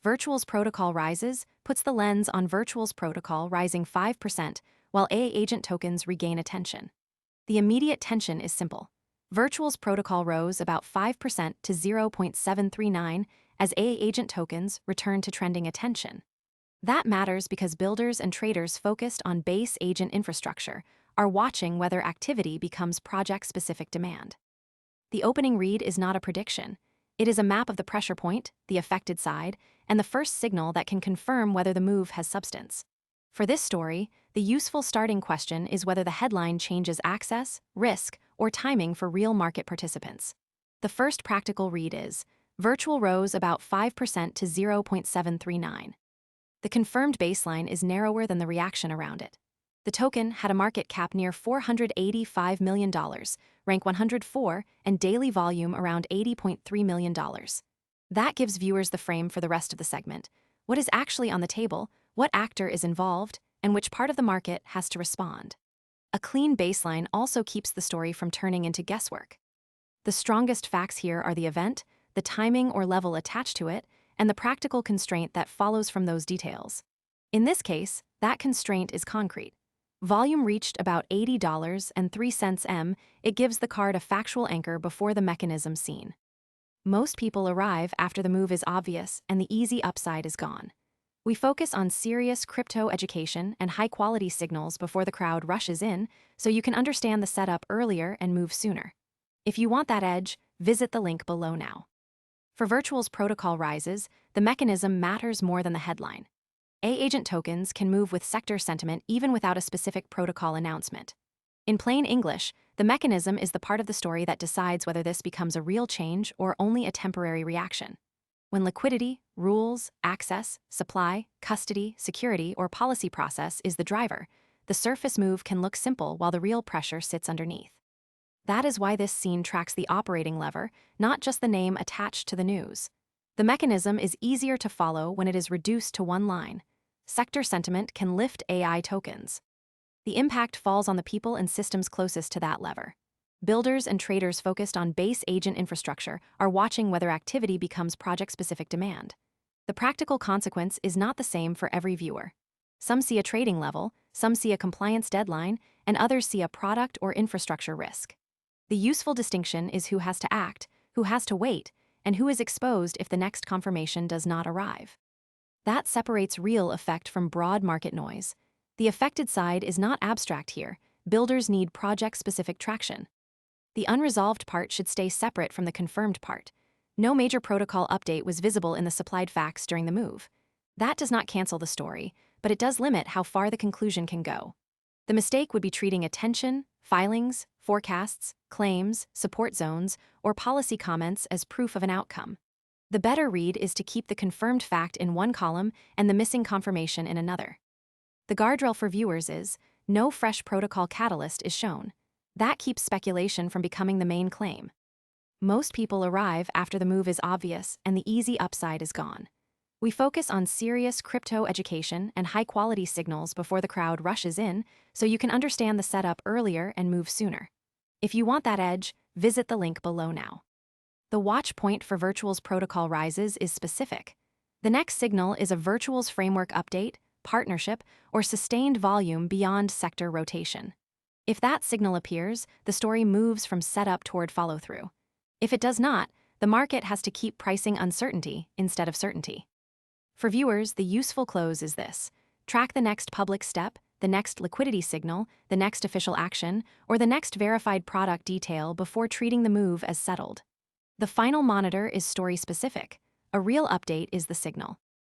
Virtual's protocol rises puts the lens on Virtual's protocol rising 5%, while A-agent tokens regain attention. The immediate tension is simple. Virtual's protocol rose about 5% to 0.739 as A-agent tokens return to trending attention. That matters because builders and traders focused on base agent infrastructure are watching whether activity becomes project-specific demand. The opening read is not a prediction. It is a map of the pressure point, the affected side, and the first signal that can confirm whether the move has substance. For this story, the useful starting question is whether the headline changes access, risk, or timing for real market participants. The first practical read is, Virtual rose about 5% to 0.739. The confirmed baseline is narrower than the reaction around it. The token had a market cap near $485 million, rank 104, and daily volume around $80.3 million. That gives viewers the frame for the rest of the segment. What is actually on the table, what actor is involved, and which part of the market has to respond. A clean baseline also keeps the story from turning into guesswork. The strongest facts here are the event, the timing or level attached to it, and the practical constraint that follows from those details. In this case, that constraint is concrete. Volume reached about $80.03 m. It gives the card a factual anchor before the mechanism seen. Most people arrive after the move is obvious and the easy upside is gone. We focus on serious crypto education and high-quality signals before the crowd rushes in, so you can understand the setup earlier and move sooner. If you want that edge, visit the link below now. For Virtual's protocol rises, the mechanism matters more than the headline. A-agent tokens can move with sector sentiment even without a specific protocol announcement. In plain English, the mechanism is the part of the story that decides whether this becomes a real change or only a temporary reaction. When liquidity, rules, access, supply, custody, security, or policy process is the driver, the surface move can look simple while the real pressure sits underneath. That is why this scene tracks the operating lever, not just the name attached to the news. The mechanism is easier to follow when it is reduced to one line. Sector sentiment can lift AI tokens. The impact falls on the people and systems closest to that lever. Builders and traders focused on base agent infrastructure are watching whether activity becomes project-specific demand. The practical consequence is not the same for every viewer. Some see a trading level, some see a compliance deadline, and others see a product or infrastructure risk. The useful distinction is who has to act, who has to wait, and who is exposed if the next confirmation does not arrive. That separates real effect from broad market noise. The affected side is not abstract here. Builders need project-specific traction. The unresolved part should stay separate from the confirmed part. No major protocol update was visible in the supplied facts during the move. That does not cancel the story, but it does limit how far the conclusion can go. The mistake would be treating attention, filings, forecasts, claims, support zones, or policy comments as proof of an outcome. The better read is to keep the confirmed fact in one column and the missing confirmation in another. The guardrail for viewers is, no fresh protocol catalyst is shown. That keeps speculation from becoming the main claim. Most people arrive after the move is obvious and the easy upside is gone. We focus on serious crypto education and high-quality signals before the crowd rushes in, so you can understand the setup earlier and move sooner. If you want that edge, visit the link below now. The watch point for Virtual's protocol rises is specific. The next signal is a Virtual's framework update, partnership, or sustained volume beyond sector rotation. If that signal appears, the story moves from setup toward follow-through. If it does not, the market has to keep pricing uncertainty instead of certainty. For viewers, the useful close is this. Track the next public step, the next liquidity signal, the next official action, or the next verified product detail before treating the move as settled. The final monitor is story-specific. A real update is the signal.